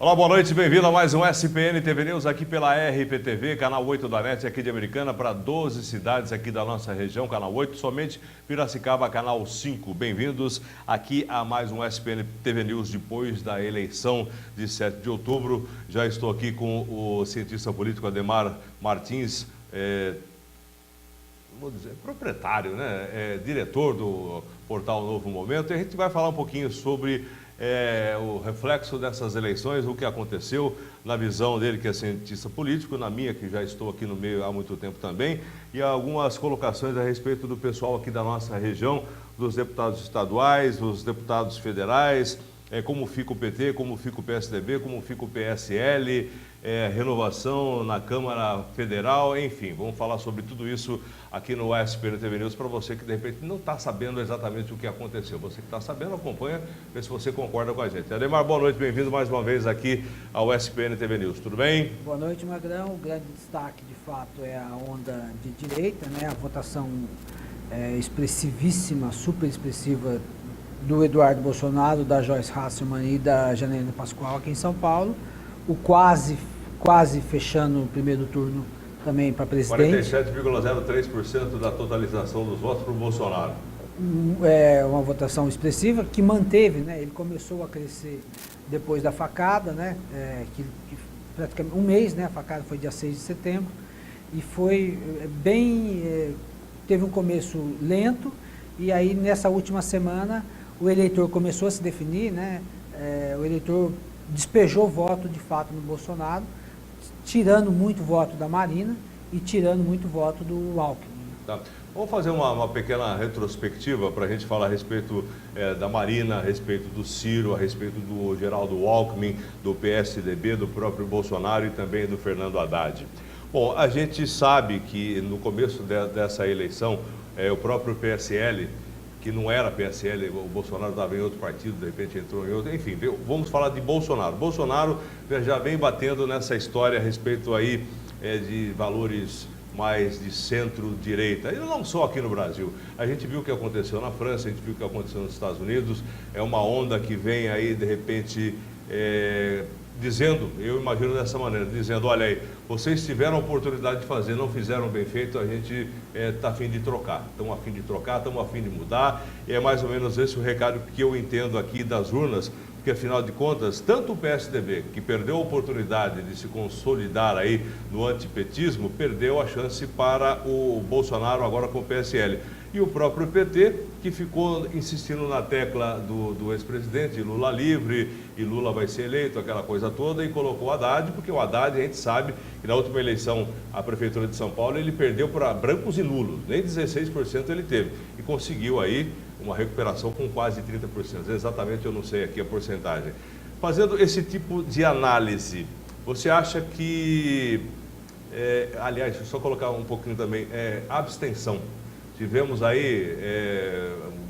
Olá, boa noite, bem-vindo a mais um SPN TV News aqui pela RPTV, canal 8 da NET aqui de Americana, para 12 cidades aqui da nossa região, canal 8, somente Piracicaba, canal 5. Bem-vindos aqui a mais um SPN TV News depois da eleição de 7 de outubro. Já estou aqui com o cientista político Ademar Martins, vou dizer, proprietário, né? Diretor do portal Novo Momento, e a gente vai falar um pouquinho sobre o reflexo dessas eleições, o que aconteceu na visão dele, que é cientista político, na minha, que já estou aqui no meio há muito tempo também, e algumas colocações a respeito do pessoal aqui da nossa região, dos deputados estaduais, dos deputados federais, como fica o PT, como fica o PSDB, como fica o PSL, renovação na Câmara Federal, enfim, vamos falar sobre tudo isso aqui no SPN TV News para você que de repente não está sabendo exatamente o que aconteceu. Você que está sabendo, acompanha, vê se você concorda com a gente. Ademar, boa noite, bem-vindo mais uma vez aqui ao SPN TV News, tudo bem? Boa noite, Magrão. O grande destaque, de fato, é a onda de direita, né? A votação expressivíssima, super expressiva do Eduardo Bolsonaro, da Joyce Hasselmann e da Janaína Pascoal aqui em São Paulo. O quase fechando o primeiro turno também para presidente. 47,03% da totalização dos votos para o Bolsonaro. É uma votação expressiva que manteve, né? Ele começou a crescer depois da facada, né? Que praticamente um mês, né? A facada foi dia 6 de setembro e foi teve um começo lento e aí nessa última semana o eleitor começou a se definir, né? O eleitor despejou voto de fato no Bolsonaro, tirando muito voto da Marina e tirando muito voto do Alckmin. Tá. Vamos fazer uma pequena retrospectiva para a gente falar a respeito da Marina, a respeito do Ciro, a respeito do Geraldo Alckmin, do PSDB, do próprio Bolsonaro e também do Fernando Haddad. Bom, a gente sabe que no começo dessa eleição, o próprio PSL, que não era PSL, o Bolsonaro estava em outro partido, de repente entrou em outro, enfim, vamos falar de Bolsonaro. Bolsonaro já vem batendo nessa história a respeito aí de valores mais de centro-direita, e não só aqui no Brasil. A gente viu o que aconteceu na França, a gente viu o que aconteceu nos Estados Unidos, é uma onda que vem aí, de repente, dizendo, eu imagino dessa maneira, dizendo, olha aí, vocês tiveram a oportunidade de fazer, não fizeram bem feito, a gente está a fim de trocar. Estamos a fim de trocar, estamos a fim de mudar, e é mais ou menos esse o recado que eu entendo aqui das urnas, porque afinal de contas, tanto o PSDB, que perdeu a oportunidade de se consolidar aí no antipetismo, perdeu a chance para o Bolsonaro agora com o PSL. E o próprio PT, que ficou insistindo na tecla do ex-presidente, Lula livre, e Lula vai ser eleito, aquela coisa toda, e colocou o Haddad, porque o Haddad, a gente sabe que na última eleição à Prefeitura de São Paulo, ele perdeu para brancos e nulos, nem 16% ele teve, e conseguiu aí uma recuperação com quase 30%, exatamente eu não sei aqui a porcentagem. Fazendo esse tipo de análise, você acha que, aliás, deixa eu só colocar um pouquinho também, abstenção. Tivemos aí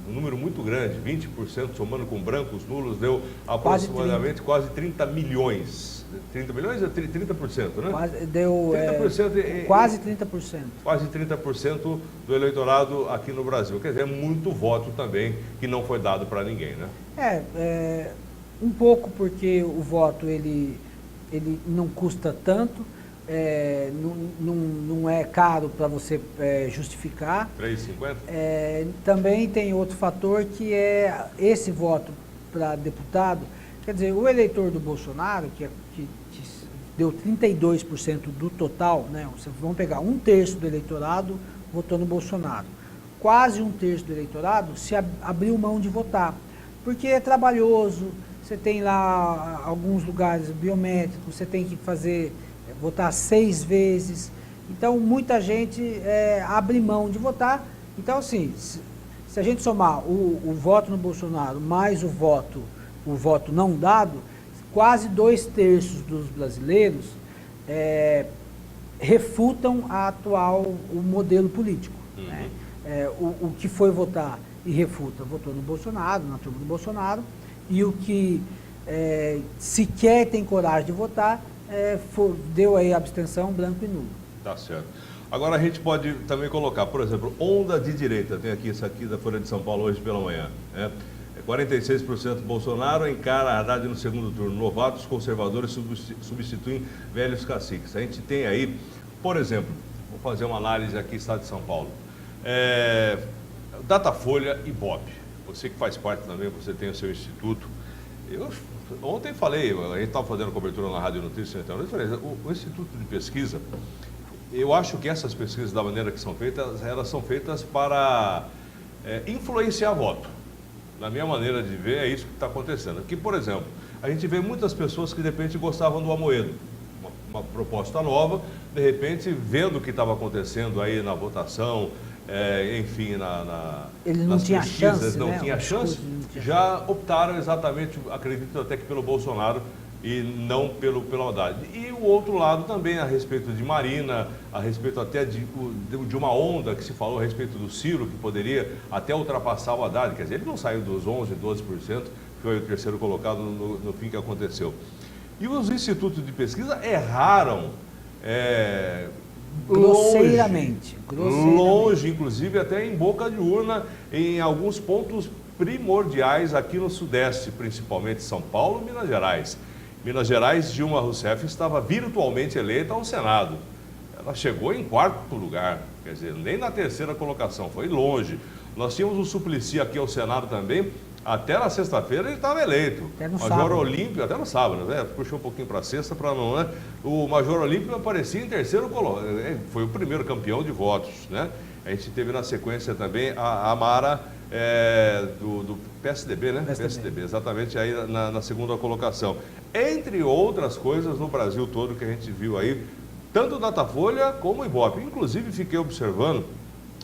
um número muito grande, 20%, somando com brancos, nulos, deu aproximadamente quase 30 milhões. 30 milhões é 30%, né? Quase, deu 30%, quase 30%. Quase 30% do eleitorado aqui no Brasil. Quer dizer, é muito voto também que não foi dado para ninguém, né? Um pouco porque o voto ele não custa tanto. Não é caro para você justificar. R$3,50? Também tem outro fator que é esse voto para deputado. Quer dizer, o eleitor do Bolsonaro, que deu 32% do total, né? Vamos pegar 1/3 do eleitorado votou no Bolsonaro. Quase 1/3 do eleitorado se abriu mão de votar, porque é trabalhoso, você tem lá alguns lugares biométricos, você tem que votar 6 vezes. Então, muita gente abre mão de votar. Então, assim, se a gente somar o voto no Bolsonaro mais o voto não dado, quase 2/3 dos brasileiros refutam o modelo político. Uhum. Né? O que foi votar e refuta, votou no Bolsonaro, na turma do Bolsonaro, e o que sequer tem coragem de votar, deu aí abstenção branco e nulo. Tá certo. Agora a gente pode também colocar, por exemplo, onda de direita. Tem aqui isso aqui da Folha de São Paulo hoje pela manhã. 46% Bolsonaro encara Haddad no segundo turno. Novatos conservadores substituem velhos caciques. A gente tem aí, por exemplo, vou fazer uma análise aqui, Estado de São Paulo. Datafolha e Ibope. Você que faz parte também, você tem o seu instituto. Eu ontem falei, a gente estava fazendo cobertura na Rádio Notícias, então, eu falei, o Instituto de Pesquisa, eu acho que essas pesquisas, da maneira que são feitas, elas são feitas para influenciar voto. Na minha maneira de ver, é isso que está acontecendo. Aqui, por exemplo, a gente vê muitas pessoas que de repente gostavam do Amoedo, uma proposta nova, de repente, vendo o que estava acontecendo aí na votação, enfim, ele não nas tinha pesquisas, chance, não né? tinha chance, já optaram exatamente, acredito até que pelo Bolsonaro e não pelo Haddad. E o outro lado também, a respeito de Marina, a respeito até de uma onda que se falou a respeito do Ciro, que poderia até ultrapassar o Haddad, quer dizer, ele não saiu dos 11%, 12%, que foi o terceiro colocado no fim que aconteceu. E os institutos de pesquisa erraram grosseiramente. Longe, inclusive até em boca de urna, em alguns pontos primordiais aqui no Sudeste, principalmente São Paulo e Minas Gerais. Minas Gerais, Dilma Rousseff estava virtualmente eleita ao Senado. Ela chegou em 4º lugar, quer dizer, nem na 3ª colocação, foi longe. Nós tínhamos o Suplicy aqui ao Senado também, até na sexta-feira ele estava eleito. Até no Major sábado. Olímpio, até no sábado, né? Puxou um pouquinho para sexta para não, né? O Major Olímpio aparecia em 3º colocado, foi o primeiro campeão de votos, né? A gente teve na sequência também a Mara do PSDB, né? PSDB, exatamente aí na 2ª colocação. Entre outras coisas no Brasil todo que a gente viu aí, tanto o Datafolha como o Ibope. Inclusive fiquei observando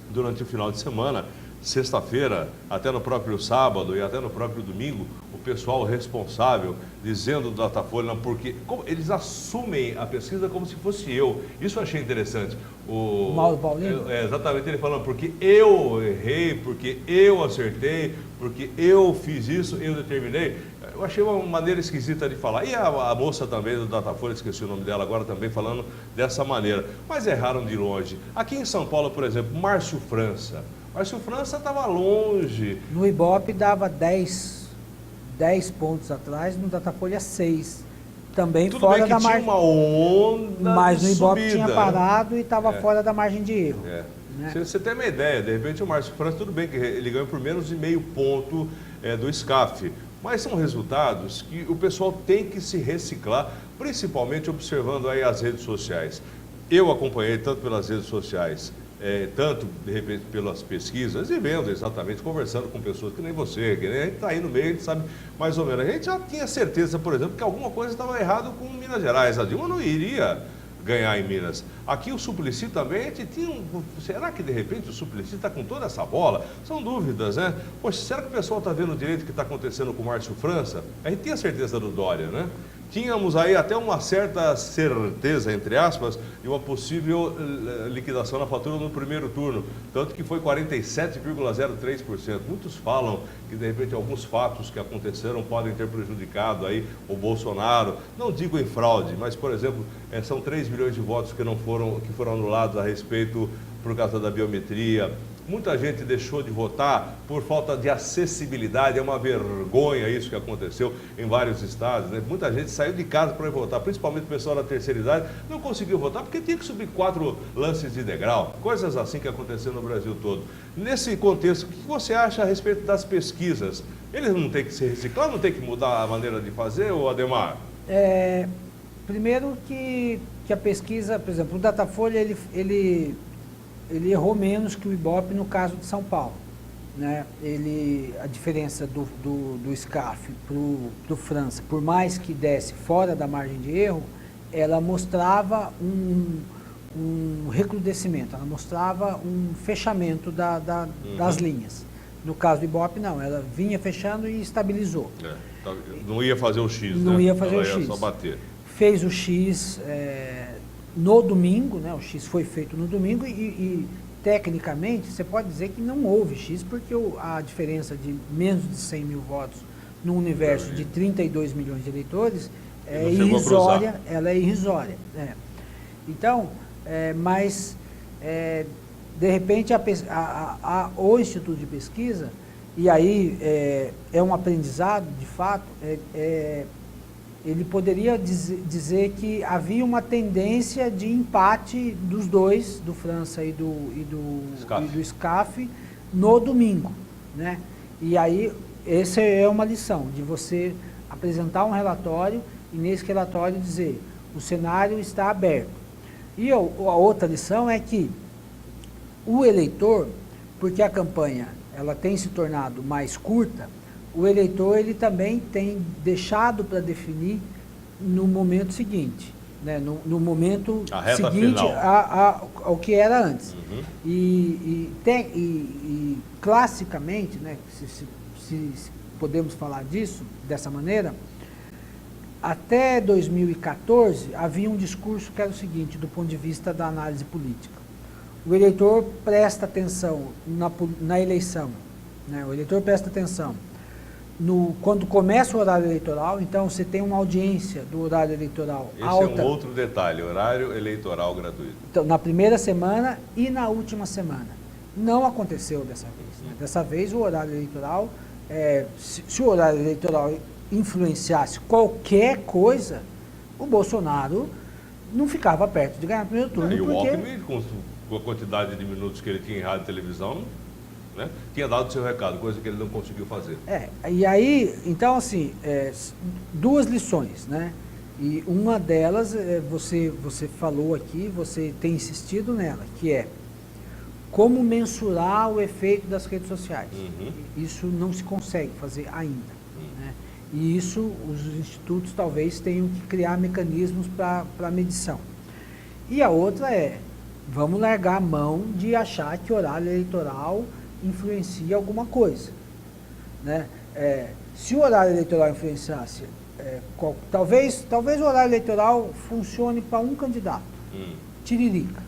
durante o final de semana, sexta-feira, até no próprio sábado e até no próprio domingo, o pessoal responsável dizendo do Datafolha, porque eles assumem a pesquisa como se fosse eu. Isso eu achei interessante. O Mauro Paulino? Exatamente, ele falando, porque eu errei, porque eu acertei, porque eu fiz isso, eu determinei. Eu achei uma maneira esquisita de falar. E a moça também do Datafolha, esqueci o nome dela agora, também falando dessa maneira. Mas erraram de longe. Aqui em São Paulo, por exemplo, Márcio França. Márcio França estava longe. No Ibope dava 10 pontos atrás, no Datafolha 6. Também Tudo fora bem que da tinha margem. uma onda Mas no Ibope subida, tinha parado e estava fora da margem de erro. Né? Você tem uma ideia, de repente o Márcio França, tudo bem que ele ganhou por menos de meio ponto do SCAF, mas são resultados que o pessoal tem que se reciclar, principalmente observando aí as redes sociais. Eu acompanhei tanto pelas redes sociais, tanto de repente pelas pesquisas e vendo exatamente, conversando com pessoas que nem você, que nem a gente está aí no meio, a gente sabe mais ou menos. A gente já tinha certeza, por exemplo, que alguma coisa estava errada com Minas Gerais. A Dilma não iria ganhar em Minas. Aqui o Suplicy também, a gente tinha será que de repente o Suplicy está com toda essa bola? São dúvidas, né? Poxa, será que o pessoal está vendo direito o que está acontecendo com o Márcio França? A gente tinha certeza do Dória, né? Tínhamos aí até uma certa certeza, entre aspas, de uma possível liquidação na fatura no primeiro turno, tanto que foi 47,03%. Muitos falam que, de repente, alguns fatos que aconteceram podem ter prejudicado aí o Bolsonaro. Não digo em fraude, mas, por exemplo, são 3 milhões de votos que foram anulados a respeito por causa da biometria. Muita gente deixou de votar por falta de acessibilidade, é uma vergonha isso que aconteceu em vários estados, né? Muita gente saiu de casa para ir votar, principalmente o pessoal da terceira idade, não conseguiu votar porque tinha que subir 4 lances de degrau, coisas assim que aconteceram no Brasil todo. Nesse contexto, o que você acha a respeito das pesquisas? Eles não têm que se reciclar, não têm que mudar a maneira de fazer, ou Ademar? Primeiro que a pesquisa, por exemplo, o Datafolha, ele errou menos que o Ibope no caso de São Paulo, né? A diferença do SCAF para o França, por mais que desse fora da margem de erro, ela mostrava um recrudescimento, ela mostrava um fechamento das linhas. No caso do Ibope, não, ela vinha fechando e estabilizou. Não ia fazer o X, não, né? Ia fazer ela o X. Ia só bater. Fez o X no domingo, né? O X foi feito no domingo e tecnicamente você pode dizer que não houve X, porque a diferença de menos de 100 mil votos no universo de 32 milhões de eleitores é irrisória, ela é irrisória. Então, mas de repente o Instituto de Pesquisa E aí é um aprendizado, de fato, ele poderia dizer que havia uma tendência de empate dos dois, do França e do SCAF, no domingo, né? E aí, essa é uma lição, de você apresentar um relatório e nesse relatório dizer, o cenário está aberto. E a outra lição é que o eleitor, porque a campanha ela tem se tornado mais curta, o eleitor ele também tem deixado para definir no momento seguinte, né? no momento seguinte ao que era antes. Uhum. E classicamente, né, se podemos falar disso, dessa maneira, até 2014 havia um discurso que era o seguinte, do ponto de vista da análise política. O eleitor presta atenção na eleição, né? O eleitor presta atenção quando começa o horário eleitoral, então você tem uma audiência do horário eleitoral alta. Esse é um outro detalhe, horário eleitoral gratuito. Então, na primeira semana e na última semana. Não aconteceu dessa vez. Né? Dessa vez o horário eleitoral, se o horário eleitoral influenciasse qualquer coisa, o Bolsonaro não ficava perto de ganhar o primeiro turno. E o Alckmin, com a quantidade de minutos que ele tinha em rádio e televisão, né, tinha dado o seu recado, coisa que ele não conseguiu fazer. E aí, então assim, duas lições, né? E uma delas, você falou aqui, você tem insistido nela, que é como mensurar o efeito das redes sociais. Uhum. Isso não se consegue fazer ainda. Né? E isso, os institutos talvez tenham que criar mecanismos para medição. E a outra vamos largar a mão de achar que horário eleitoral influencia alguma coisa. Né? Se o horário eleitoral influenciasse, talvez o horário eleitoral funcione para um candidato, Tiririca.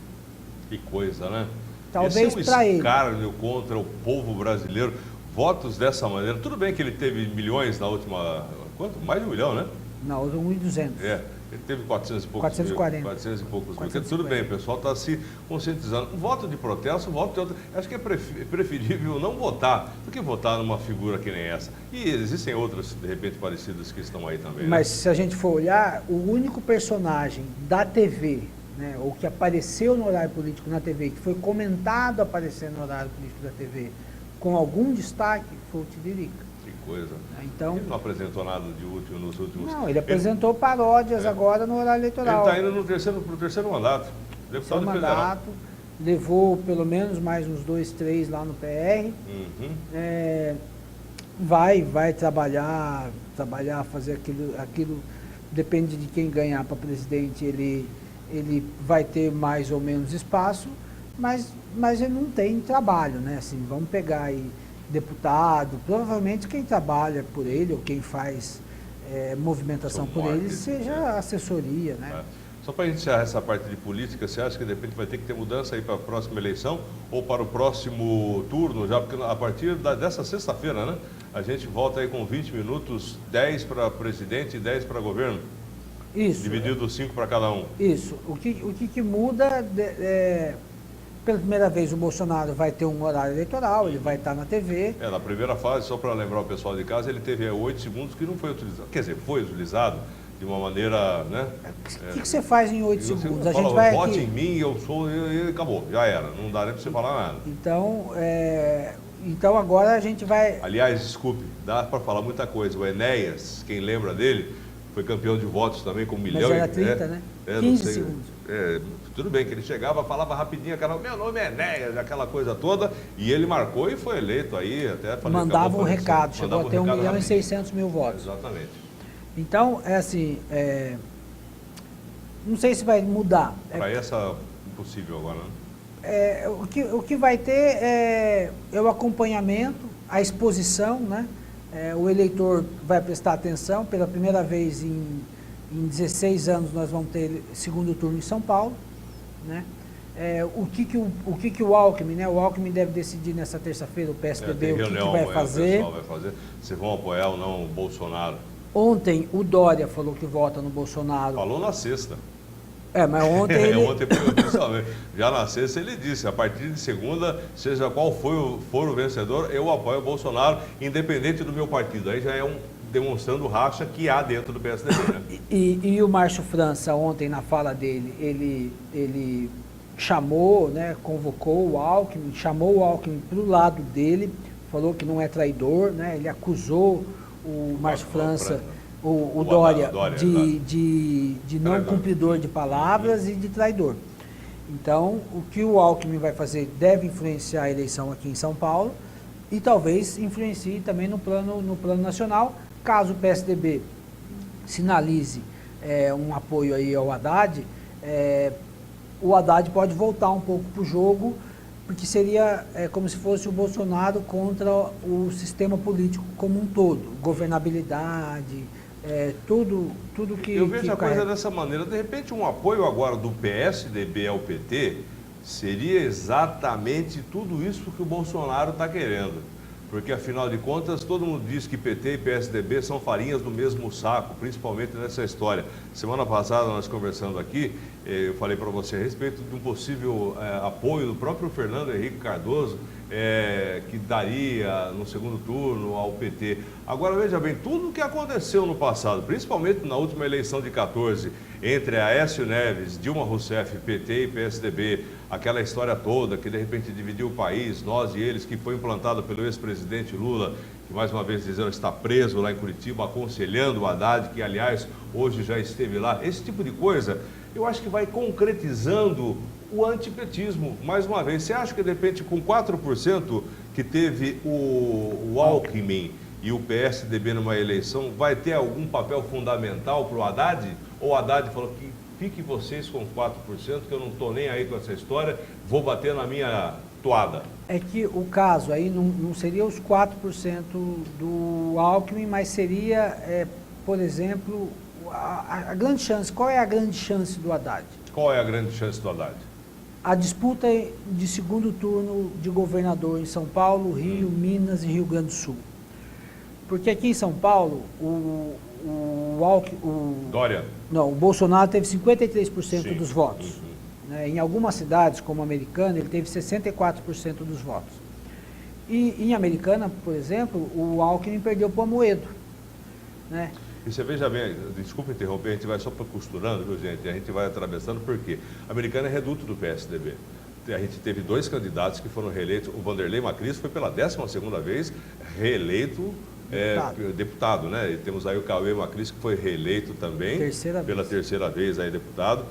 Que coisa, né? Talvez para ele. Escárnio contra o povo brasileiro, votos dessa maneira. Tudo bem que ele teve milhões na última... Quanto? Mais de 1 milhão, né? Não, 1.200. Ele teve 400 e poucos 440. mil. 400 e poucos 440. mil. Tudo bem, o pessoal está se conscientizando. Um voto de protesto, um voto de outro. Acho que é preferível não votar do que votar numa figura que nem essa. E existem outras, de repente, parecidas que estão aí também. Mas se a gente for olhar, o único personagem da TV, né, ou que apareceu no horário político na TV, que foi comentado aparecer no horário político da TV, com algum destaque, foi o Tiririca. Que coisa. Então, ele não apresentou nada de útil nos últimos... Não, ele apresentou paródias agora no horário eleitoral. Ele está indo pro terceiro mandato. Deputado federal. Levou pelo menos mais uns 2, 3 lá no PR. Uhum. Vai trabalhar, fazer aquilo, depende de quem ganhar para presidente, ele vai ter mais ou menos espaço, mas ele não tem trabalho, né? Assim, vamos pegar aí deputado, provavelmente quem trabalha por ele ou quem faz movimentação por ele seja assessoria, né? Só para iniciar essa parte de política, você acha que de repente vai ter que ter mudança aí para a próxima eleição ou para o próximo turno, já porque a partir dessa sexta-feira, né? A gente volta aí com 20 minutos, 10 para presidente e 10 para governo? Isso. Dividido 5 para cada um. Isso. O que muda, pela primeira vez o Bolsonaro vai ter um horário eleitoral, ele vai estar na TV. Na primeira fase, só para lembrar o pessoal de casa, ele teve 8 segundos que não foi utilizado. Quer dizer, foi utilizado de uma maneira, né? O que você faz em 8 segundos? A gente vai vote em mim, eu sou, e acabou, já era. Não dá nem para você falar nada. Então agora a gente vai... Aliás, desculpe, dá para falar muita coisa. O Enéas, quem lembra dele, foi campeão de votos também com 1 milhão. Mas era 30, né? 15 segundos. Tudo bem que ele chegava, falava rapidinho, meu nome é Enéas, aquela coisa toda, e ele marcou e foi eleito aí, até falei, mandava um recado, chegou a ter 1.600.000 votos. Exatamente. Então, não sei se vai mudar. Para essa, impossível agora, né? O que vai ter é o acompanhamento, a exposição, né? O eleitor vai prestar atenção, pela primeira vez em 16 anos nós vamos ter segundo turno em São Paulo, né? O que o Alckmin, né? O Alckmin deve decidir nessa terça-feira, o PSDB, o que vai fazer. O pessoal vai fazer. Se vão apoiar ou não o Bolsonaro. Ontem o Dória falou que vota no Bolsonaro. Falou na sexta. Mas ontem ele... Ontem, já na sexta ele disse, a partir de segunda, seja qual for o vencedor, eu apoio o Bolsonaro, independente do meu partido. Aí já é demonstrando o racha que há dentro do PSDB, né? E o Márcio França, ontem, na fala dele, ele chamou, né, convocou o Alckmin, chamou o Alckmin para o lado dele, falou que não é traidor, né? Ele acusou o Márcio França, o Dória de não cumpridor de palavras e de traidor. Então, o que o Alckmin vai fazer deve influenciar a eleição aqui em São Paulo e talvez influencie também no plano nacional, caso o PSDB sinalize um apoio aí ao Haddad, o Haddad pode voltar um pouco para o jogo, porque seria como se fosse o Bolsonaro contra o sistema político como um todo, governabilidade, tudo que... Eu vejo a coisa dessa maneira, de repente um apoio agora do PSDB ao PT seria exatamente tudo isso que o Bolsonaro está querendo. Porque, afinal de contas, todo mundo diz que PT e PSDB são farinhas do mesmo saco, principalmente nessa história. Semana passada, nós conversando aqui, eu falei para você a respeito de um possível apoio do próprio Fernando Henrique Cardoso, que daria no segundo turno ao PT. Agora, veja bem, tudo o que aconteceu no passado, principalmente na última eleição de 14, entre Aécio Neves, Dilma Rousseff, PT e PSDB, aquela história toda que de repente dividiu o país, nós e eles, que foi implantada pelo ex-presidente Lula, que mais uma vez dizendo está preso lá em Curitiba, aconselhando o Haddad, que aliás hoje já esteve lá. Esse tipo de coisa, eu acho que vai concretizando o antipetismo, mais uma vez. Você acha que de repente com 4% que teve o Alckmin e o PSDB numa eleição, vai ter algum papel fundamental para o Haddad? Ou o Haddad falou que fiquem vocês com 4%, que eu não estou nem aí com essa história, vou bater na minha toada? É que o caso aí não seria os 4% do Alckmin, mas seria, por exemplo, a grande chance. Qual é a grande chance do Haddad? Qual é a grande chance do Haddad? A disputa de segundo turno de governador em São Paulo, Rio, Minas e Rio Grande do Sul. Porque aqui em São Paulo, o Dória. Não, o Bolsonaro teve 53% Sim. dos votos. Né? Em algumas cidades, como Americana, ele teve 64% dos votos. E em Americana, por exemplo, o Alckmin perdeu para o Amoedo. Né? E você veja bem, desculpa interromper, a gente vai só costurando, viu, gente? A gente vai atravessando, porque Americana é reduto do PSDB. A gente teve 2 candidatos que foram reeleitos. O Vanderlei Macris foi pela 12ª vez reeleito deputado, né? E temos aí o Cauê Macris, que foi reeleito também pela terceira vez aí deputado.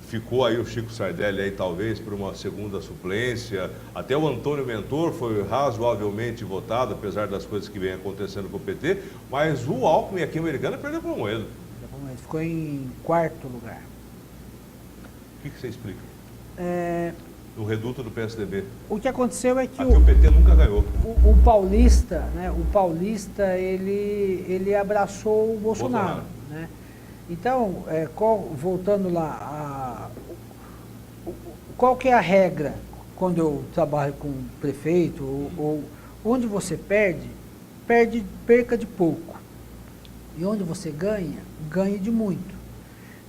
Ficou aí o Chico Sardelli aí talvez por uma segunda suplência. Até o Antônio Mentor foi razoavelmente votado, apesar das coisas que vem acontecendo com o PT. Mas o Alckmin aqui em Americana perdeu para o Amoedo. Ficou em 4º lugar. O que você explica? O reduto do PSDB. O que aconteceu é que aqui o PT nunca ganhou. O paulista, né? O paulista ele abraçou o Bolsonaro. Né? Então, voltando lá, qual que é a regra quando eu trabalho com prefeito ou onde você perca de pouco e onde você ganhe de muito.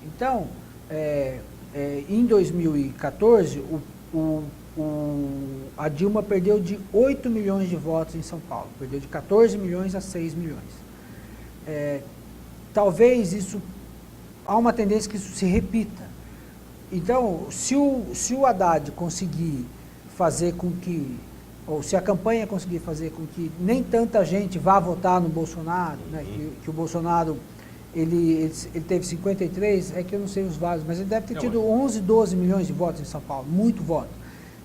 Então, em 2014 a Dilma perdeu de 8 milhões de votos em São Paulo, perdeu de 14 milhões a 6 milhões. Talvez há uma tendência que isso se repita. Então, se o Haddad conseguir fazer com que, ou se a campanha conseguir fazer com que nem tanta gente vá votar no Bolsonaro, né, que o Bolsonaro, ele teve 53, que eu não sei os vários, mas ele deve ter tido 11, 12 milhões de votos em São Paulo, muito voto.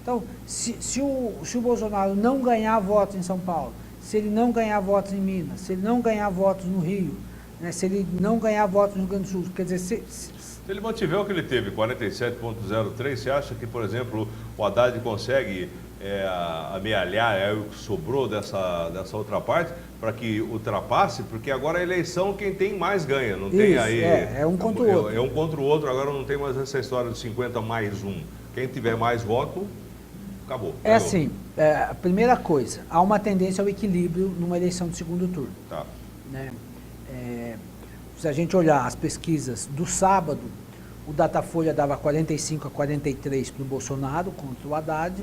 Então, se o Bolsonaro não ganhar votos em São Paulo, se ele não ganhar votos em Minas, se ele não ganhar votos no Rio, né, se ele não ganhar votos no Rio Grande do Sul, quer dizer... Se ele mantiver o que ele teve, 47,03, você acha que, por exemplo, o Haddad consegue amealhar o que sobrou dessa outra parte para que ultrapasse? Porque agora a eleição quem tem mais ganha, não tem aí... É um contra o outro. É um contra o outro, agora não tem mais essa história de 50 mais 1. Quem tiver mais voto, acabou. Assim, a primeira coisa, há uma tendência ao equilíbrio numa eleição de segundo turno. Tá. Né? Se a gente olhar as pesquisas do sábado, o Datafolha dava 45 a 43 para o Bolsonaro contra o Haddad,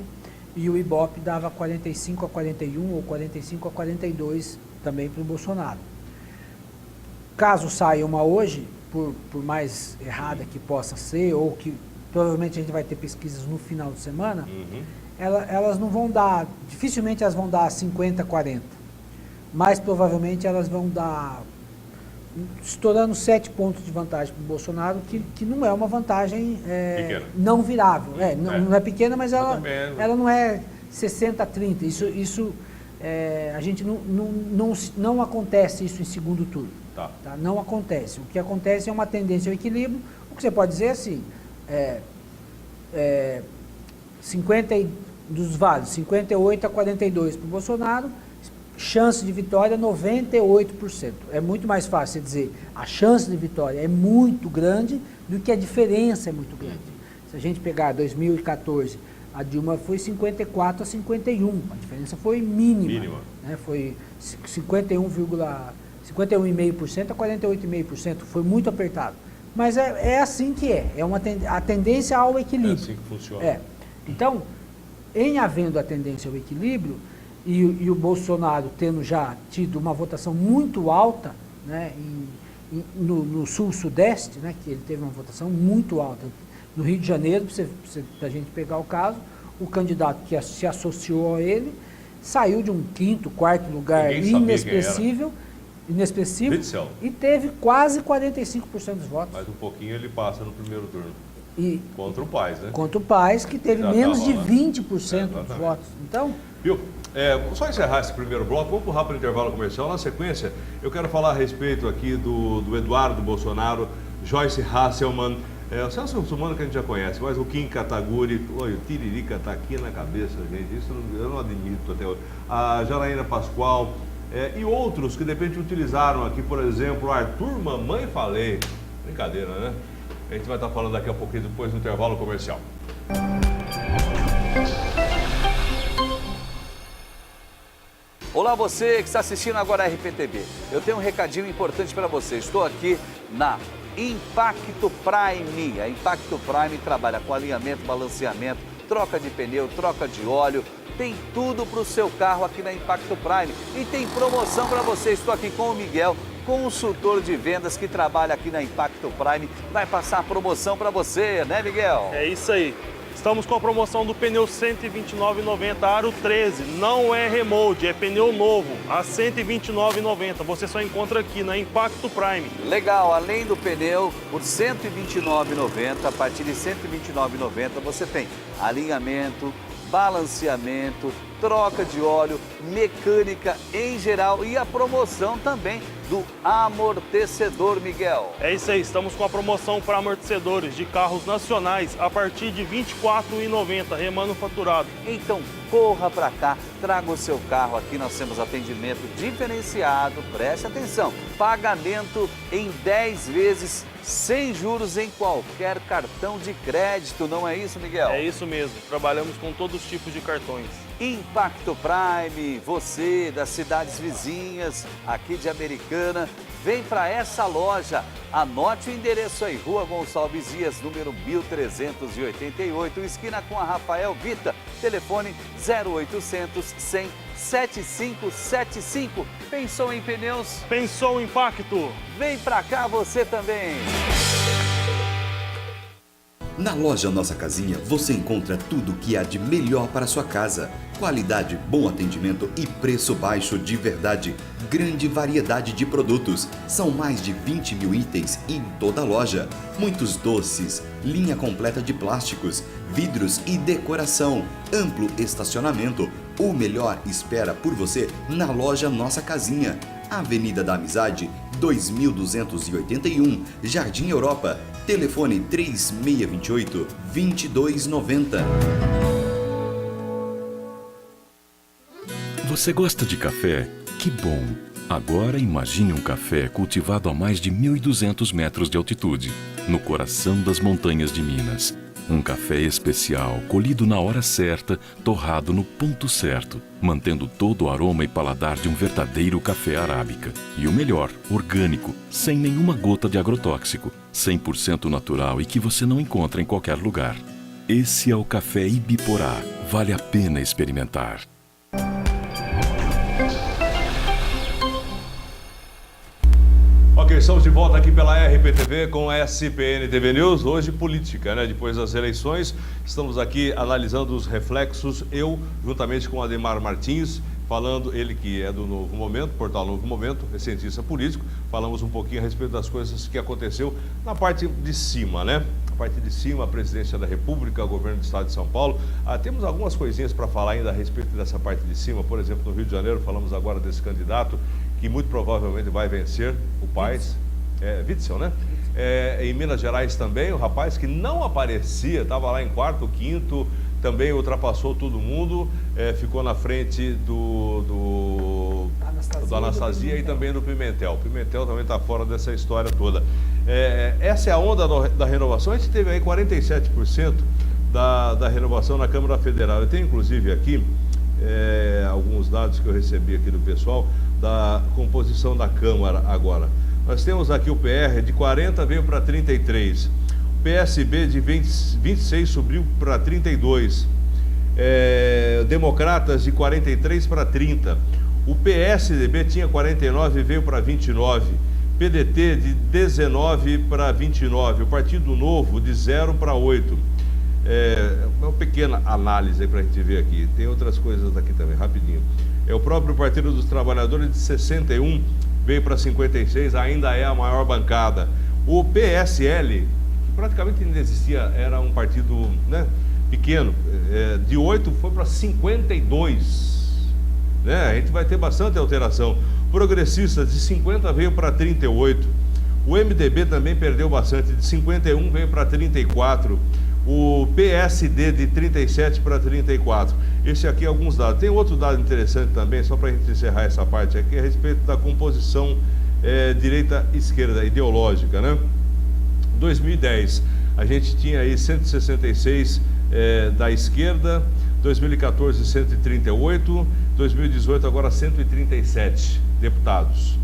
e o Ibope dava 45 a 41 ou 45 a 42 também para o Bolsonaro. Caso saia uma hoje, por mais errada que possa ser, ou que provavelmente a gente vai ter pesquisas no final de semana, elas não vão dar, dificilmente elas vão dar 50 a 40, mas provavelmente elas vão dar, estourando 7 pontos de vantagem para o Bolsonaro, que não é uma vantagem não virável. Não é pequena, mas ela não é 60 a 30. Isso a gente não acontece isso em segundo turno. Tá? Não acontece. O que acontece é uma tendência ao equilíbrio. O que você pode dizer assim, 50 dos válidos, 58 a 42 para o Bolsonaro, chance de vitória 98%. É muito mais fácil dizer a chance de vitória é muito grande do que a diferença é muito grande. Se a gente pegar 2014, a Dilma foi 54 a 51, a diferença foi mínima. Né? Foi 51,5% a 48,5%, foi muito apertado. Mas é assim que é a tendência ao equilíbrio. É assim que funciona. Então, em havendo a tendência ao equilíbrio, e o Bolsonaro tendo já tido uma votação muito alta, né, no sul-sudeste, né, que ele teve uma votação muito alta. No Rio de Janeiro, para a gente pegar o caso, o candidato que se associou a ele saiu de um quinto, quarto lugar inexpressivo e teve quase 45% dos votos. Mas um pouquinho ele passa no primeiro turno. Contra o Paes, né? Contra o Paes, que teve menos de 20% dos votos. Então... Viu? Só encerrar esse primeiro bloco, vamos para o rápido intervalo comercial. Na sequência, eu quero falar a respeito aqui do Eduardo Bolsonaro, Joyce Hasselman, o Celso Russomano que a gente já conhece, mas o Kim Kataguiri, o Tiririca está aqui na cabeça, gente, isso eu não admito até hoje. A Janaína Pascoal e outros que de repente utilizaram aqui, por exemplo, Arthur Mamãe Falei. Brincadeira, né? A gente vai estar falando daqui a pouquinho depois do intervalo comercial. Olá, você que está assistindo agora a RPTV. Eu tenho um recadinho importante para você. Estou aqui na Impacto Prime. A Impacto Prime trabalha com alinhamento, balanceamento, troca de pneu, troca de óleo. Tem tudo para o seu carro aqui na Impacto Prime. E tem promoção para você. Estou aqui com o Miguel, consultor de vendas que trabalha aqui na Impacto Prime. Vai passar a promoção para você, né, Miguel? É isso aí. Estamos com a promoção do pneu R$ 129,90 aro 13. Não é remold, é pneu novo, a R$ 129,90. Você só encontra aqui na Impacto Prime. Legal, além do pneu, por R$ 129,90, a partir de R$ 129,90 você tem alinhamento, balanceamento, troca de óleo, mecânica em geral e a promoção também do amortecedor, Miguel. É isso aí, estamos com a promoção para amortecedores de carros nacionais a partir de R$ 24,90, remanufaturado. Então corra para cá, traga o seu carro aqui, nós temos atendimento diferenciado, preste atenção, pagamento em 10 vezes sem juros em qualquer cartão de crédito, não é isso, Miguel? É isso mesmo, trabalhamos com todos os tipos de cartões. Impacto Prime, você das cidades vizinhas, aqui de Americana, vem para essa loja. Anote o endereço aí, Rua Gonçalves Dias, número 1388, esquina com a Rafael Vita, telefone 0800 100 7575. Pensou em pneus? Pensou em Impacto? Vem pra cá você também! Na loja Nossa Casinha você encontra tudo o que há de melhor para a sua casa. Qualidade, bom atendimento e preço baixo de verdade. Grande variedade de produtos. São mais de 20 mil itens em toda a loja. Muitos doces, linha completa de plásticos, vidros e decoração. Amplo estacionamento. O melhor espera por você na loja Nossa Casinha. Avenida da Amizade, 2281, Jardim Europa. Telefone 3628-2290. Você gosta de café? Que bom! Agora imagine um café cultivado a mais de 1.200 metros de altitude, no coração das montanhas de Minas. Um café especial, colhido na hora certa, torrado no ponto certo, mantendo todo o aroma e paladar de um verdadeiro café arábica. E o melhor, orgânico, sem nenhuma gota de agrotóxico, 100% natural e que você não encontra em qualquer lugar. Esse é o café Ibiporá. Vale a pena experimentar. Ok, estamos de volta aqui pela RPTV com a SPN TV News. Hoje política, né? Depois das eleições, estamos aqui analisando os reflexos. Eu, juntamente com Ademar Martins, falando, ele que é do Novo Momento, portal Novo Momento, é cientista político, falamos um pouquinho a respeito das coisas que aconteceu na parte de cima, né? A parte de cima, a presidência da República, o governo do estado de São Paulo. Temos algumas coisinhas para falar ainda a respeito dessa parte de cima. Por exemplo, no Rio de Janeiro, falamos agora desse candidato que muito provavelmente vai vencer, o Paes, Witzel, né? Em Minas Gerais também, o rapaz que não aparecia, estava lá em quarto, quinto, também ultrapassou todo mundo, ficou na frente do Anastasia e também do Pimentel. O Pimentel também está fora dessa história toda. Essa é a onda da renovação. A gente teve aí 47% da renovação na Câmara Federal. Eu tenho inclusive aqui alguns dados que eu recebi aqui do pessoal da composição da Câmara agora. Nós temos aqui o PR de 40 veio para 33, o PSB de 26 subiu para 32, Democratas de 43 para 30, o PSDB tinha 49 e veio para 29, PDT de 19 para 29, o Partido Novo de 0 para 8. Uma pequena análise para a gente ver aqui, tem outras coisas aqui também, rapidinho. O próprio Partido dos Trabalhadores de 61 veio para 56, ainda é a maior bancada. O PSL, que praticamente ainda existia, era um partido, né, pequeno, de 8 foi para 52. Né? A gente vai ter bastante alteração. Progressistas de 50 veio para 38. O MDB também perdeu bastante, de 51 veio para 34. O PSD de 37 para 34. Esse aqui é alguns dados. Tem outro dado interessante também, só para a gente encerrar essa parte aqui, a respeito da composição direita-esquerda, ideológica, né? 2010, a gente tinha aí 166 da esquerda, 2014, 138, 2018, agora 137 deputados.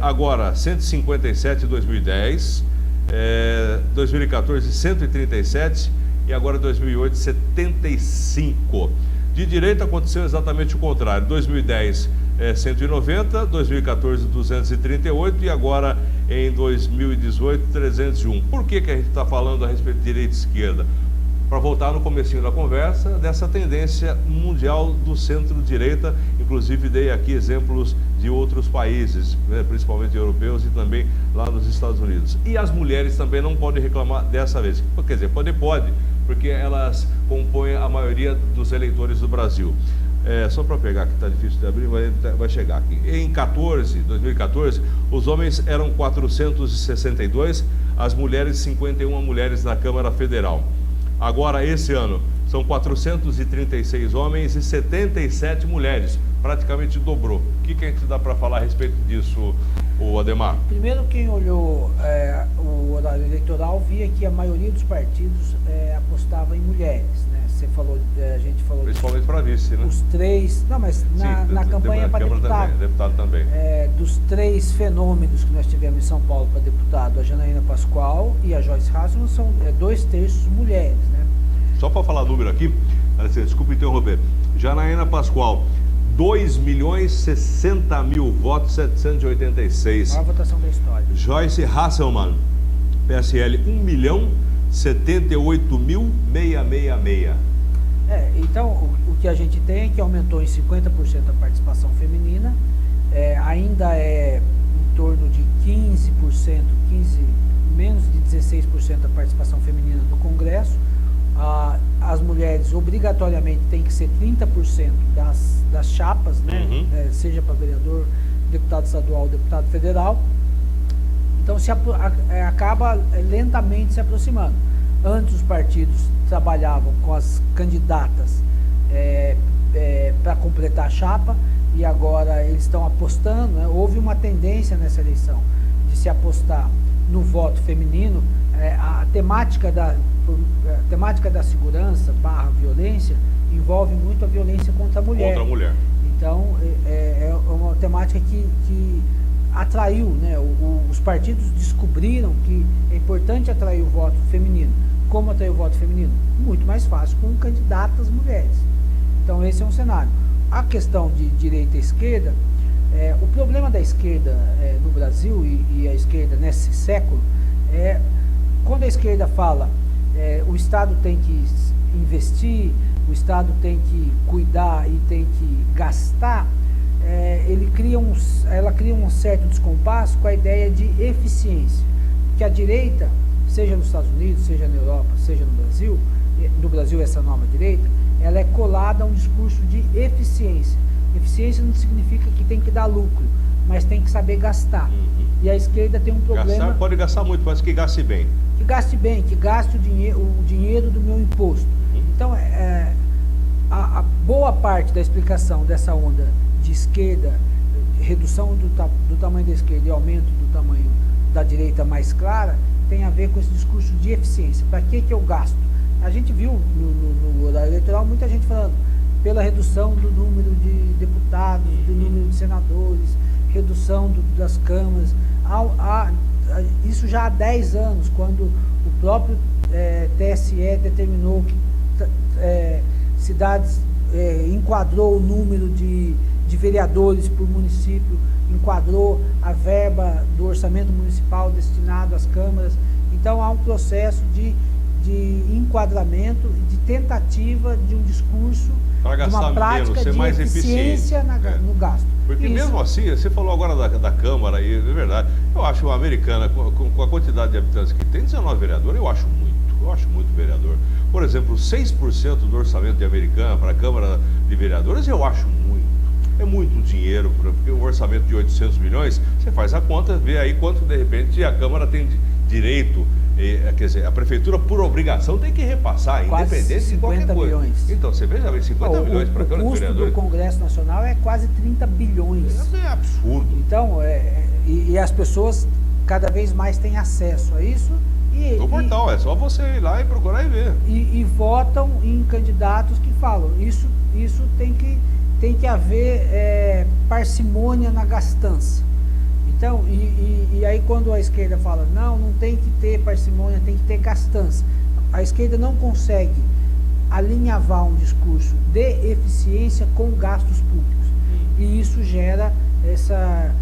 Agora, 157 em 2010, 2014, 137 e agora 2008, 75. De direita aconteceu exatamente o contrário. 2010, 190, 2014, 238 e agora em 2018, 301. Por que a gente está falando a respeito de direita e esquerda? Para voltar no comecinho da conversa, dessa tendência mundial do centro-direita, inclusive dei aqui exemplos de outros países, né, principalmente europeus e também lá nos Estados Unidos. E as mulheres também não podem reclamar dessa vez. Quer dizer, pode, porque elas compõem a maioria dos eleitores do Brasil. Só para pegar que está difícil de abrir, vai chegar aqui. Em 2014, os homens eram 462, as mulheres 51 mulheres na Câmara Federal. Agora, esse ano, são 436 homens e 77 mulheres. Praticamente dobrou. O que a gente dá para falar a respeito disso, o Ademar? Primeiro, quem olhou o horário eleitoral via que a maioria dos partidos apostava em mulheres, né? A gente falou... Principalmente para vice, né? Os três... Não, mas na campanha para deputado. Deputado também. Dos três fenômenos que nós tivemos em São Paulo para deputado, a Janaína Pascoal e a Joyce Hasselman, são 2/3 mulheres, né? Só para falar número aqui, desculpa interromper. Janaína Pascoal, 2.060.000 votos, 786. Maior votação da história. Joyce Hasselman, PSL, 1.078.666. Então, o que a gente tem é que aumentou em 50% a participação feminina, ainda é em torno de 15%, menos de 16% a participação feminina no Congresso. As mulheres obrigatoriamente têm que ser 30% das chapas, né? Seja para vereador, deputado estadual, deputado federal. Então acaba lentamente se aproximando. Antes os partidos trabalhavam com as candidatas para completar a chapa e agora eles estão apostando, né? Houve uma tendência nessa eleição se apostar no voto feminino, a temática da segurança / violência envolve muito a violência contra a mulher. Contra a mulher. Então, é uma temática que atraiu, né? Os partidos descobriram que é importante atrair o voto feminino. Como atrair o voto feminino? Muito mais fácil com candidatas mulheres. Então, esse é um cenário. A questão de direita e esquerda, o problema da esquerda no Brasil e a esquerda nesse século é quando a esquerda fala o Estado tem que investir, o Estado tem que cuidar e tem que gastar, ela cria um certo descompasso com a ideia de eficiência. Que a direita, seja nos Estados Unidos, seja na Europa, seja no Brasil essa nova direita, ela é colada a um discurso de eficiência. Eficiência não significa que tem que dar lucro, mas tem que saber gastar. E a esquerda tem um problema... Pode gastar muito, mas que gaste bem. Que gaste bem, que gaste o dinheiro do meu imposto. Então, a boa parte da explicação dessa onda de esquerda, redução do tamanho da esquerda e aumento do tamanho da direita mais clara, tem a ver com esse discurso de eficiência. Para que eu gasto? A gente viu no horário eleitoral muita gente falando pela redução do número de deputados, do número de senadores, redução das câmaras. Isso já há 10 anos, quando o próprio TSE determinou que cidades enquadrou o número de vereadores por município, enquadrou a verba do orçamento municipal destinado às câmaras. Então há um processo de enquadramento, de tentativa de um discurso, de uma prática ser de mais eficiência no gasto. Porque mesmo assim, você falou agora da Câmara, e é verdade, eu acho uma americana, com a quantidade de habitantes que tem, 19 vereadores, eu acho muito vereador. Por exemplo, 6% do orçamento de Americana para a Câmara de Vereadores, eu acho muito. É muito dinheiro, porque um orçamento de 800 milhões, você faz a conta, vê aí quanto de repente a Câmara tem direito, quer dizer, a Prefeitura por obrigação tem que repassar, quase independente de qualquer coisa. Milhões. Então, você veja, 50 milhões para a Câmara de Vereadores. O custo do Congresso Nacional é quase 30 bilhões. É absurdo. Então, e as pessoas cada vez mais têm acesso a isso. No portal, é só você ir lá e procurar e ver. E votam em candidatos que falam, isso tem que haver parcimônia na gastança. Então, e aí quando a esquerda fala, não tem que ter parcimônia, tem que ter gastança. A esquerda não consegue alinhavar um discurso de eficiência com gastos públicos. E isso gera essa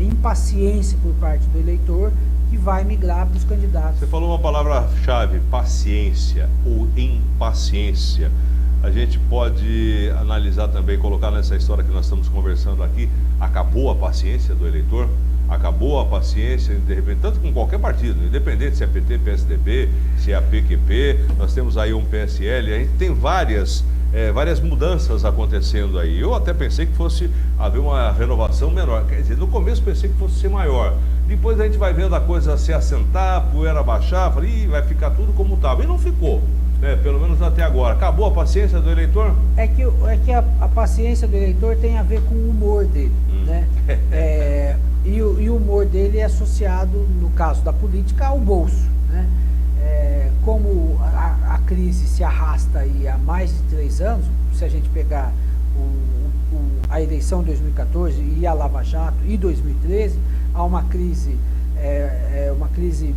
impaciência por parte do eleitor, que vai migrar para os candidatos. Você falou uma palavra-chave, paciência ou impaciência. A gente pode analisar também, colocar nessa história que nós estamos conversando aqui, acabou a paciência do eleitor? Acabou a paciência, de repente, tanto com qualquer partido, independente se é PT, PSDB, se é a PQP, nós temos aí um PSL, a gente tem várias mudanças acontecendo aí. Eu até pensei que fosse haver uma renovação menor, quer dizer, no começo pensei que fosse ser maior. Depois a gente vai vendo a coisa se assentar, a poeira baixar, falei, vai ficar tudo como estava. E não ficou, né? Pelo menos até agora. Acabou a paciência do eleitor? É que a paciência do eleitor tem a ver com o humor dele, né? E o humor dele é associado, no caso da política, ao bolso, né? Como a crise se arrasta aí há mais de 3 anos, se a gente pegar a eleição de 2014 e a Lava Jato e 2013, há uma crise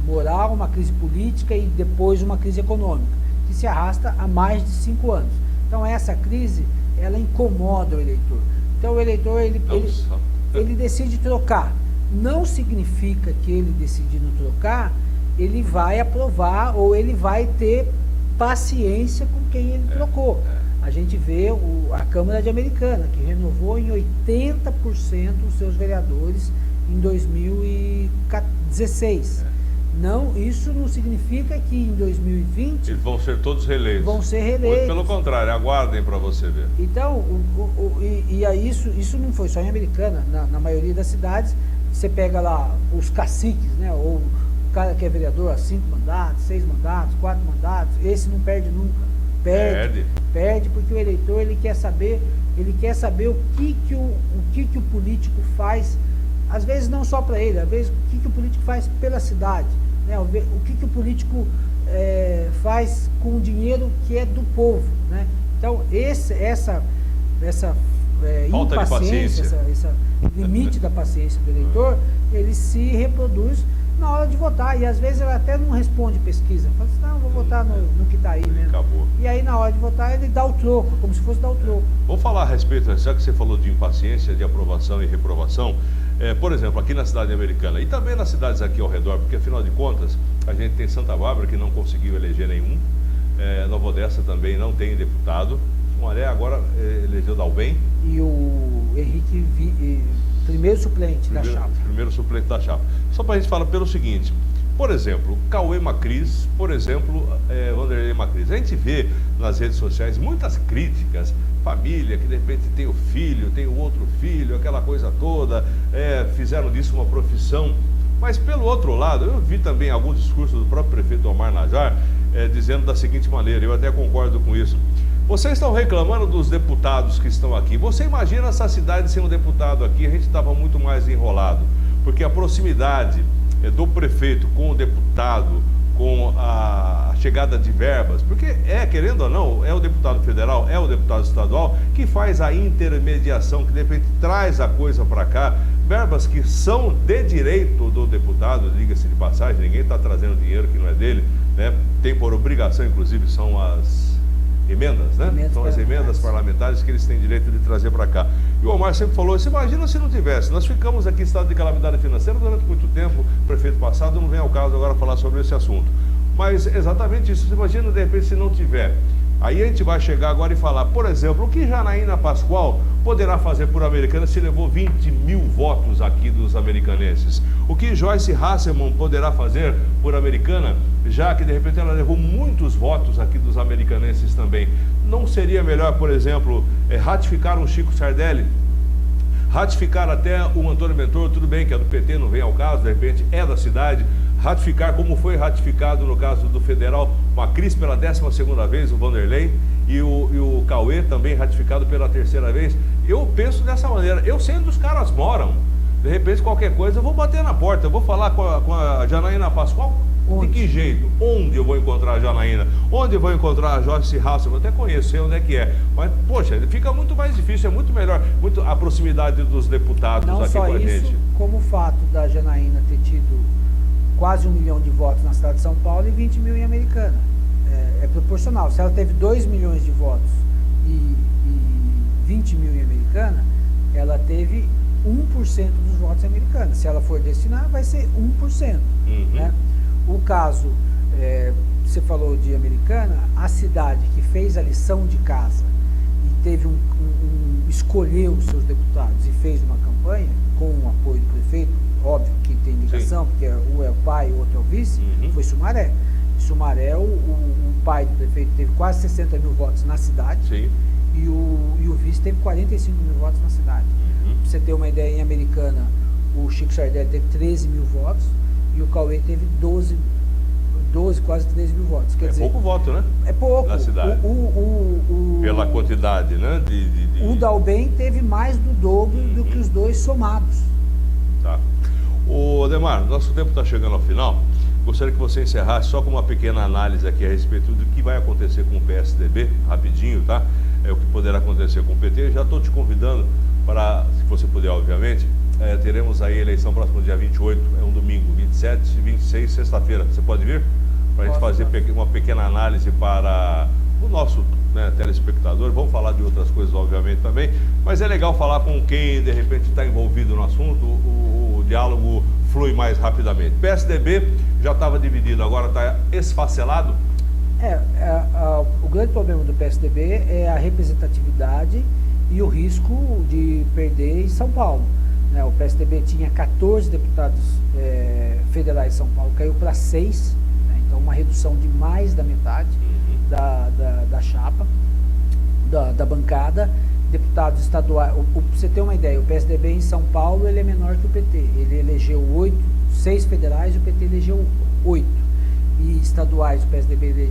moral, uma crise política e depois uma crise econômica, que se arrasta há mais de 5 anos. Então essa crise, ela incomoda o eleitor. Então o eleitor, ele decide trocar. Não significa que ele decidindo trocar, ele vai aprovar ou ele vai ter paciência com quem ele trocou. A gente vê a Câmara de Americana, que renovou em 80% os seus vereadores em 2016. Não, isso não significa que em 2020... Eles vão ser todos reeleitos. Vão ser reeleitos. Pelo contrário, aguardem para você ver. Então, isso não foi só em Americana. Na maioria das cidades, você pega lá os caciques, né? Ou o cara que é vereador há 5 mandatos, 6 mandatos, 4 mandatos, esse não perde nunca. Perde porque o eleitor ele quer saber o que o político faz às vezes não só para ele, às vezes o que o político faz pela cidade, né? O que o político faz com o dinheiro que é do povo, né? Então, essa falta de paciência, esse limite da paciência do eleitor, ele se reproduz na hora de votar, e às vezes ele até não responde pesquisa, fala assim, não, vou votar no que está aí mesmo. Acabou. E aí na hora de votar ele dá o troco, como se fosse dar o troco. Vamos falar a respeito, já que você falou de impaciência, de aprovação e reprovação, por exemplo, aqui na cidade americana e também nas cidades aqui ao redor, porque afinal de contas, a gente tem Santa Bárbara que não conseguiu eleger nenhum, Nova Odessa também não tem deputado, Sumaré agora elegeu Dalben. E o Henrique, primeiro suplente da chapa. Primeiro suplente da chapa. Só para a gente falar pelo seguinte, por exemplo, Cauê Macris, por exemplo, Vanderlei Macris. A gente vê nas redes sociais muitas críticas, família que de repente tem o filho, tem o outro filho, aquela coisa toda, fizeram disso uma profissão. Mas pelo outro lado, eu vi também alguns discursos do próprio prefeito Omar Najjar dizendo da seguinte maneira, eu até concordo com isso. Vocês estão reclamando dos deputados que estão aqui. Você imagina essa cidade sem um deputado aqui, a gente estava muito mais enrolado. Porque a proximidade do prefeito com o deputado, com a chegada de verbas, porque querendo ou não, é o deputado federal, é o deputado estadual que faz a intermediação, que de repente traz a coisa para cá, verbas que são de direito do deputado, diga-se de passagem, ninguém está trazendo dinheiro que não é dele, né? Tem por obrigação, inclusive, são as emendas, né? São as emendas parlamentares que eles têm direito de trazer para cá. E o Omar sempre falou, imagina se não tivesse, nós ficamos aqui em estado de calamidade financeira durante muito tempo, o prefeito passado, não vem ao caso agora falar sobre esse assunto. Mas exatamente isso, você imagina de repente se não tiver. Aí a gente vai chegar agora e falar, por exemplo, o que Janaína Pascoal poderá fazer por Americana se levou 20 mil votos aqui dos americanenses? O que Joyce Hasselman poderá fazer por Americana, já que de repente ela levou muitos votos aqui dos americanenses também? Não seria melhor, por exemplo, ratificar um Chico Sardelli? Ratificar até o Antônio Mentor, tudo bem que é do PT, não vem ao caso, de repente é da cidade. Ratificar como foi ratificado no caso do federal, Macris pela 12ª vez, o Vanderlei, e o Cauê também ratificado pela 3ª vez. Eu penso dessa maneira, eu sei onde os caras moram, de repente qualquer coisa eu vou bater na porta, eu vou falar com a Janaína Pascoal. De que jeito? Onde eu vou encontrar a Janaína? Onde eu vou encontrar a Joyce Hasselman? Eu até conheço, sei onde é que é. Mas, poxa, fica muito mais difícil, é muito melhor a proximidade dos deputados aqui com a gente. Não só isso, como o fato da Janaína ter tido quase 1 milhão de votos na cidade de São Paulo e 20 mil em Americana. É proporcional. Se ela teve 2 milhões de votos e 20 mil em Americana, ela teve 1% dos votos em Americana. Se ela for destinar, vai ser 1%. Né? O caso, você falou de Americana, a cidade que fez a lição de casa e teve escolheu os seus deputados e fez uma campanha com o apoio do prefeito, óbvio que tem ligação, porque um é o pai e o outro é o vice, foi Sumaré. Sumaré, o pai do prefeito teve quase 60 mil votos na cidade. E o vice teve 45 mil votos na cidade. Pra você ter uma ideia, em Americana, o Chico Sardelli teve 13 mil votos e o Cauê teve 12, quase 13 mil votos. Quer dizer, pouco voto, né? É pouco. Na cidade. Pela quantidade, né? O Dalben teve mais do dobro do que os dois somados. Tá. Ô, Ademar, nosso tempo está chegando ao final. Gostaria que você encerrasse só com uma pequena análise aqui a respeito do que vai acontecer com o PSDB, rapidinho, tá? O que poderá acontecer com o PT. Já estou te convidando para, se você puder, obviamente, teremos aí a eleição próximo dia 28, é um domingo, 27 e 26, sexta-feira. Você pode vir? Para a gente fazer uma pequena análise para o nosso telespectador. Vamos falar de outras coisas, obviamente, também. Mas é legal falar com quem, de repente, está envolvido no assunto. O diálogo flui mais rapidamente. PSDB já estava dividido, agora está esfacelado? O grande problema do PSDB é a representatividade e o risco de perder em São Paulo. O PSDB tinha 14 deputados federais em São Paulo, caiu para 6, então uma redução de mais da metade da chapa, da bancada. Deputados estaduais, para você ter uma ideia, o PSDB em São Paulo ele é menor que o PT, ele elegeu 6 federais e o PT elegeu 8. E estaduais o PSDB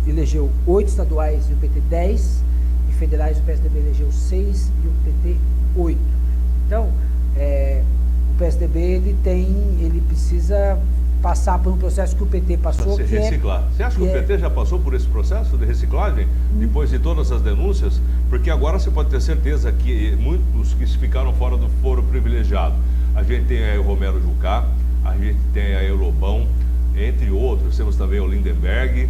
elegeu 8 estaduais e o PT 10, e federais o PSDB elegeu 6 e o PT 8. Então, ele precisa passar por um processo que o PT passou, Para se reciclar. Você acha que o PT já passou por esse processo de reciclagem, depois de todas as denúncias? Porque agora você pode ter certeza que muitos que ficaram fora do foro privilegiado. A gente tem aí o Romero Jucá, a gente tem aí o Lobão, entre outros. Temos também o Lindenberg.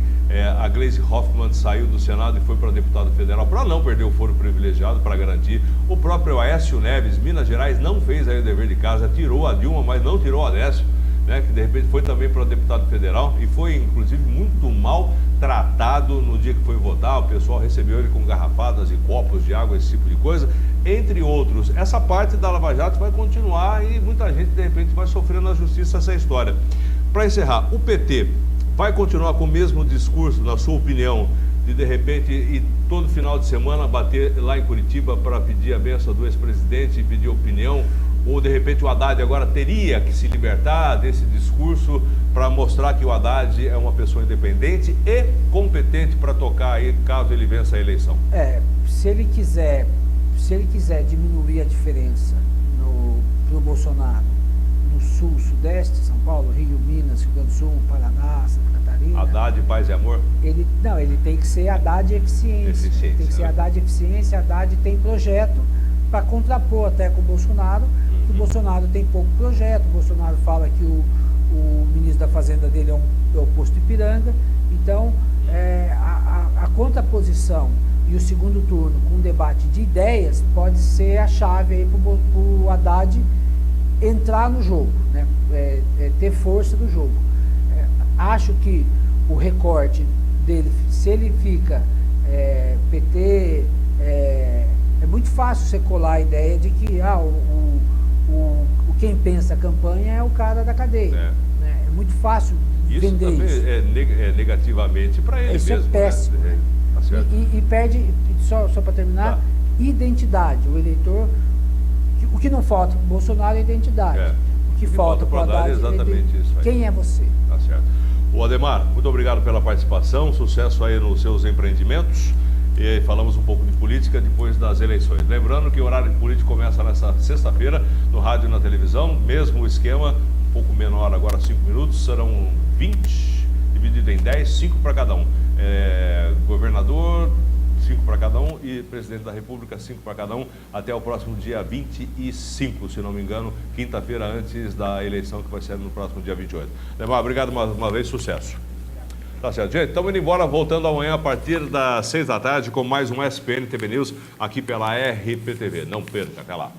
A Gleisi Hoffmann saiu do Senado e foi para deputado federal para não perder o foro privilegiado, para garantir. O próprio Aécio Neves, Minas Gerais, não fez aí o dever de casa, tirou a Dilma, mas não tirou a Aécio, né, que de repente foi também para deputado federal e foi inclusive muito mal tratado no dia que foi votar. O pessoal recebeu ele com garrafadas e copos de água, esse tipo de coisa, entre outros. Essa parte da Lava Jato vai continuar e muita gente de repente vai sofrer na justiça essa história. Para encerrar, o PT vai continuar com o mesmo discurso, na sua opinião, de repente e todo final de semana bater lá em Curitiba para pedir a benção do ex-presidente e pedir opinião? Ou, de repente, o Haddad agora teria que se libertar desse discurso para mostrar que o Haddad é uma pessoa independente e competente para tocar aí, caso ele vença a eleição? Se ele quiser diminuir a diferença pro Bolsonaro no sul, sudeste, São Paulo, Rio, Minas, Rio Grande do Sul, Paraná, Santa Catarina... Haddad, paz e amor? Ele tem que ser Haddad eficiência. Tem que ser Haddad eficiência. Haddad tem projeto para contrapor até com o Bolsonaro. O Bolsonaro tem pouco projeto. O Bolsonaro fala que o ministro da Fazenda dele é o posto Ipiranga. Então, a contraposição e o segundo turno com um debate de ideias pode ser a chave aí para o Haddad entrar no jogo, né? Ter força no jogo. Acho que o recorte dele, se ele fica PT, é muito fácil você colar a ideia de que quem pensa a campanha é o cara da cadeia. Né? É muito fácil vender isso. Isso também é negativamente para ele isso mesmo. Isso é péssimo. Né? Tá certo. E perde, só para terminar, identidade. O eleitor, o que não falta para o Bolsonaro é identidade. O que falta para o Haddad é exatamente isso. Aí. Quem é você? Tá certo. O Ademar, muito obrigado pela participação, sucesso aí nos seus empreendimentos. E falamos um pouco de política depois das eleições. Lembrando que o horário de política começa nessa sexta-feira, no rádio e na televisão, mesmo esquema, um pouco menor agora, 5 minutos, serão 20, dividido em 10, 5 para cada um. Governador, 5 para cada um, e presidente da República, 5 para cada um, até o próximo dia 25, se não me engano, quinta-feira antes da eleição, que vai ser no próximo dia 28. Ademar, obrigado mais uma vez, sucesso. Tá certo, gente, estamos indo embora, voltando amanhã a partir das 6 da tarde com mais um SPN TV News aqui pela RPTV. Não perca, até lá.